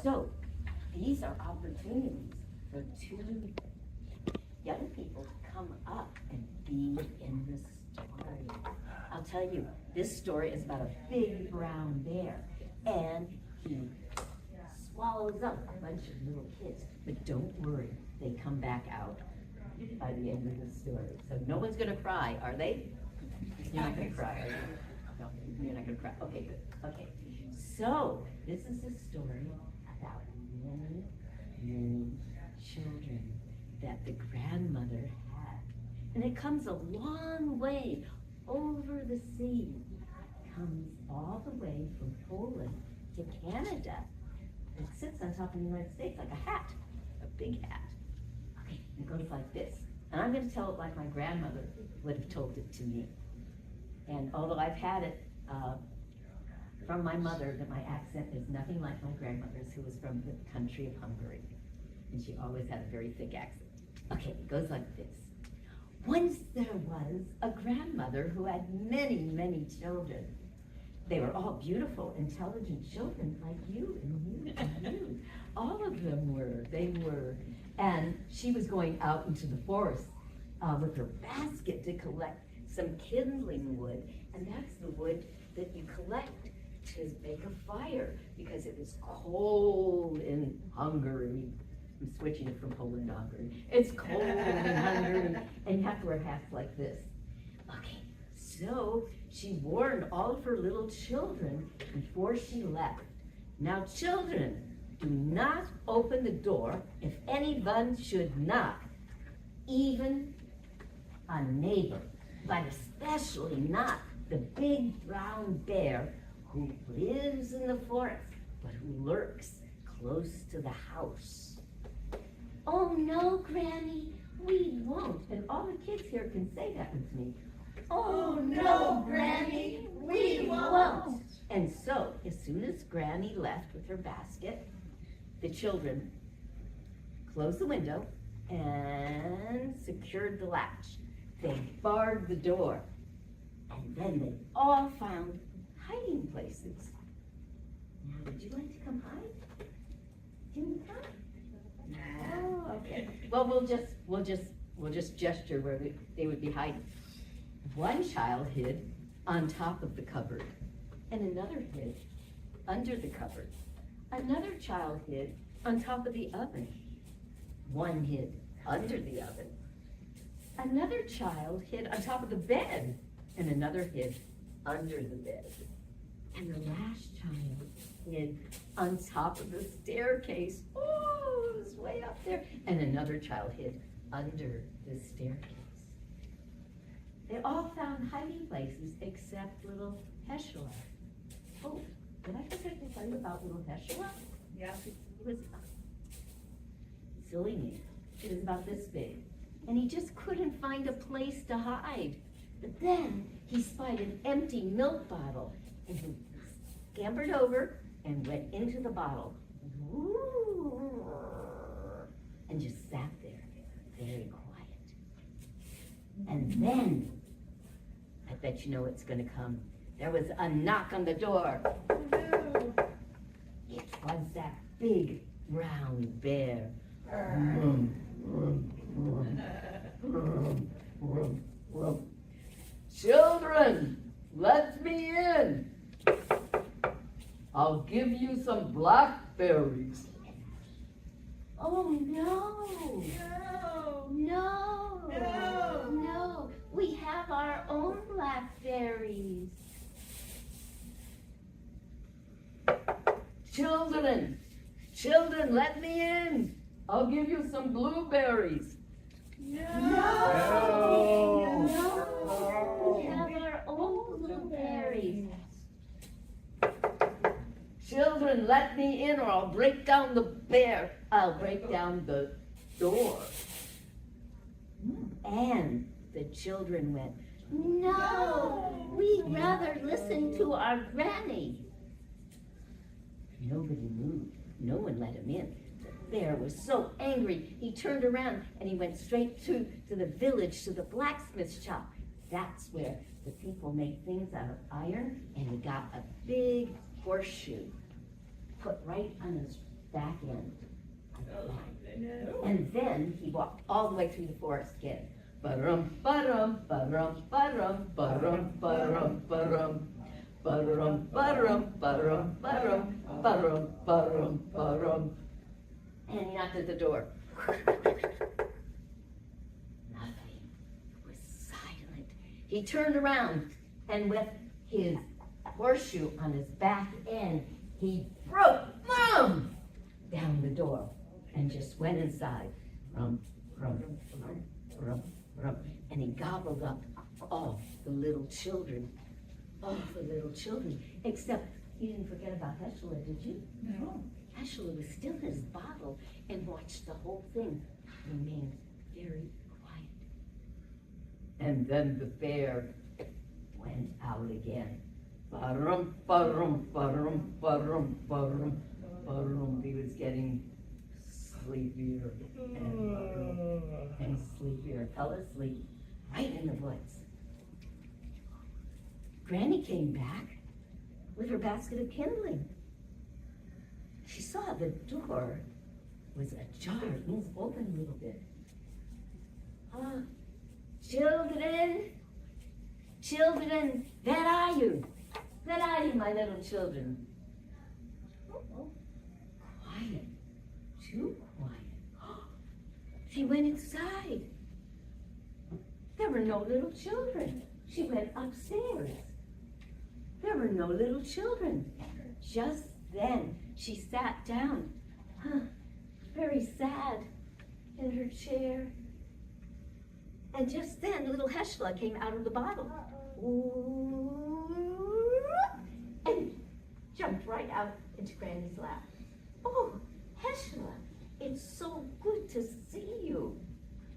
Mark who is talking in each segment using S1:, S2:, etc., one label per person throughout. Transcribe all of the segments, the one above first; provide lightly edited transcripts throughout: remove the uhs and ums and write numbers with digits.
S1: So these are opportunities for two young people to come up and be in the story. I'll tell you, this story is about a big brown bear, and he swallows up a bunch of little kids. But don't worry, they come back out by the end of the story. So no one's gonna cry, are they? You're not gonna cry, are you? No, you're not gonna cry. Okay, good. Okay. So this is a story about many, many children that the grandmother had. And it comes a long way over the sea. It comes all the way from Poland to Canada. It sits on top of the United States like a hat, a big hat. Okay, it goes like this. And I'm going to tell it like my grandmother would have told it to me. And although I've had it from my mother, that my accent is nothing like my grandmother's, who was from the country of Hungary. And she always had a very thick accent. Okay, it goes like this. Once there was a grandmother who had many, many children. They were all beautiful, intelligent children like you and you and you. All of them were, they were. And she was going out into the forest with her basket to collect some kindling wood. And that's the wood that you collect to make a fire, because it was cold in Hungary. I'm switching it from Poland to Hungary. It's cold in Hungary, and you have to wear hats like this. Okay, so she warned all of her little children before she left. Now children, do not open the door if anyone should knock, even a neighbor, but especially not the big brown bear who lives in the forest, but who lurks close to the house. Oh no, Granny, we won't. And all the kids here can say that with me. Oh no, Granny, we won't. And so, as soon as Granny left with her basket, the children closed the window and secured the latch. They barred the door, and then they all found hiding places. Now, would you like to come hide? Can you come? Oh, okay. Well, we'll just gesture where they would be hiding. One child hid on top of the cupboard, and another hid under the cupboard. Another child hid on top of the oven. One hid under the oven. Another child hid on top of the bed, and another hid under the bed. And the last child hid on top of the staircase. Oh, it was way up there. And another child hid under the staircase. They all found hiding places except little Heshua. Oh, did I forget to tell you about little Heshua?
S2: Yeah.
S1: He was silly me. He was about this big. And he just couldn't find a place to hide. But then he spied an empty milk bottle, and he scampered over and went into the bottle. And just sat there, very quiet. And then, I bet you know what's gonna come. There was a knock on the door. It was that big brown bear. Children, let me in. I'll give you some blackberries. Oh no!
S2: No!
S1: No!
S2: No!
S1: No! We have our own blackberries. Children, let me in. I'll give you some blueberries.
S2: No!
S1: No! We have our own blueberries. Children, let me in, or I'll break down the door. And the children went, no, we'd rather listen to our granny. Nobody moved. No one let him in. The bear was so angry, he turned around and he went straight to the village, to the blacksmith shop. That's where the people make things out of iron, and he got a big horseshoe put right on his back end.
S2: Oh, goodness.
S1: And then he walked all the way through the forest again. Ba-rum, ba-rum, ba-rum, ba-rum, ba-rum, ba-rum, ba-rum. Ba-rum, ba-rum, ba-rum, ba-rum, ba-rum, ba-rum, ba-rum. And he knocked at the door. Nothing. It was silent. He turned around, and with his horseshoe on his back end, he broke, boom, down the door and just went inside. Rum, rum, rum, rum, rum. And he gobbled up all the little children. All the little children. Except you didn't forget about Heschela, did you?
S2: No.
S1: Heschela was still in his bottle and watched the whole thing. Remained very quiet. And then the bear went out again. Ba-rum, ba-rum, ba-rum, ba-rum, ba-rum, ba-rum. He was getting sleepier and sleepier. Fell asleep right in the woods. Granny came back with her basket of kindling. She saw the door was ajar. It was open a little bit. Children, children, where are you? Where are you, my little children? Quiet, too quiet. She went inside. There were no little children. She went upstairs. There were no little children. Just then, she sat down, very sad, in her chair. And just then, little Heschela came out of the bottle. And jumped right out into Granny's lap. Oh, Heschela, it's so good to see you.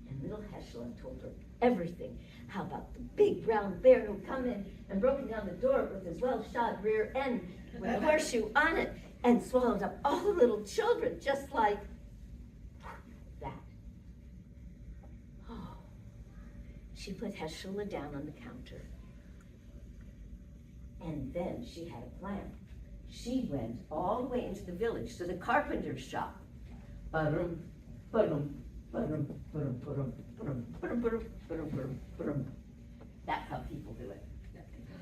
S1: And little Heschela told her everything. How about the big brown bear who come in and broken down the door with his well-shod rear end with a horseshoe on it and swallowed up all the little children just like that. Oh. She put Heschela down on the counter. And then she had a plan. She went all the way into the village to the carpenter's shop. Ba-dum, ba-dum, ba-dum, ba-dum, ba-dum, ba-dum, ba-dum, ba-dum, ba-dum, ba-dum, ba-dum. That's how people do it.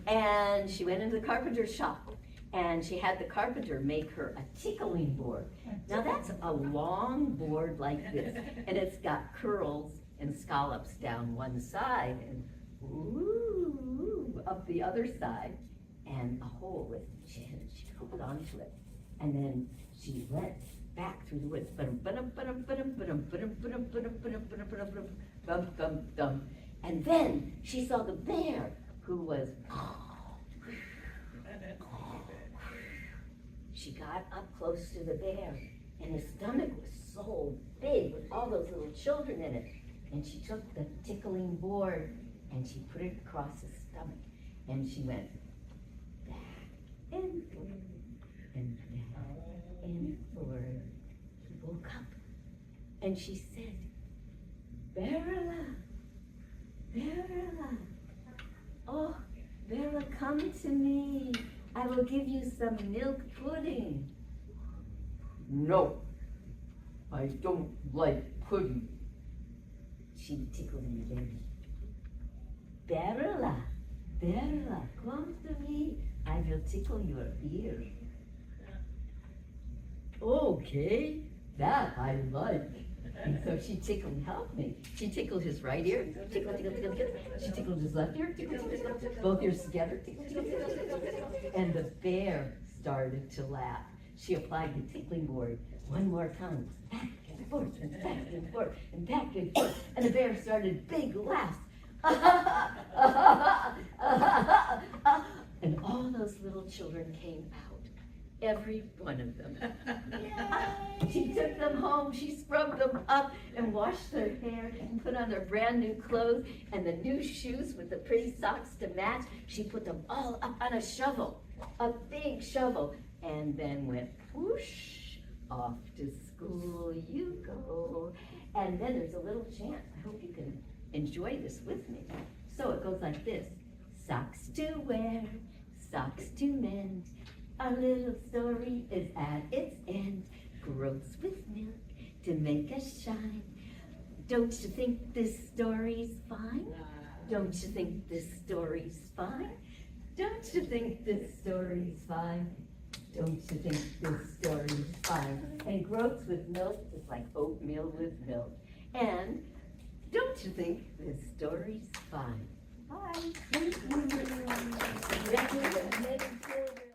S1: And she went into the carpenter's shop, and she had the carpenter make her a tickling board. Now that's a long board like this, and it's got curls and scallops down one side, and ooh, up the other side, and a hole with she hooked onto it. And then she went back through the woods. And then she saw the bear who was. She got up close to the bear, and his stomach was so big with all those little children in it. And she took the tickling board and she put it across his stomach, and she went back and forth and back and forth. He woke up and she said, Berla, Berla, oh, Berla, come to me. I will give you some milk pudding. No, I don't like pudding. She tickled him again. Berla, Berla, come to me. I will tickle your ear. Okay, that I like. And so she tickled, help me. She tickled his right ear, tickle, tickle, tickle, tickle. She tickled his left ear, tickle, tickle, tickle. Both ears together, tickle, tickle, tickle, tickle, tickle. And the bear started to laugh. She applied the tickling board one more time. Back and forth, and back and forth, and back and forth. And the bear started big laughs. And all those little children came out. Every one of them. She took them home, she scrubbed them up and washed their hair and put on their brand new clothes and the new shoes with the pretty socks to match. She put them all up on a shovel, a big shovel, and then went whoosh, off to school you go. And then there's a little chant. I hope you can enjoy this with me. So it goes like this. Socks to wear, socks to mend. Our little story is at its end. grows with milk to make us shine. Don't you think this story's fine? Don't you think this story's fine? Don't you think this story's fine? Don't you think this story's fine? And growth with milk is like oatmeal with milk. And don't you think this story's fine? Bye. Thank you.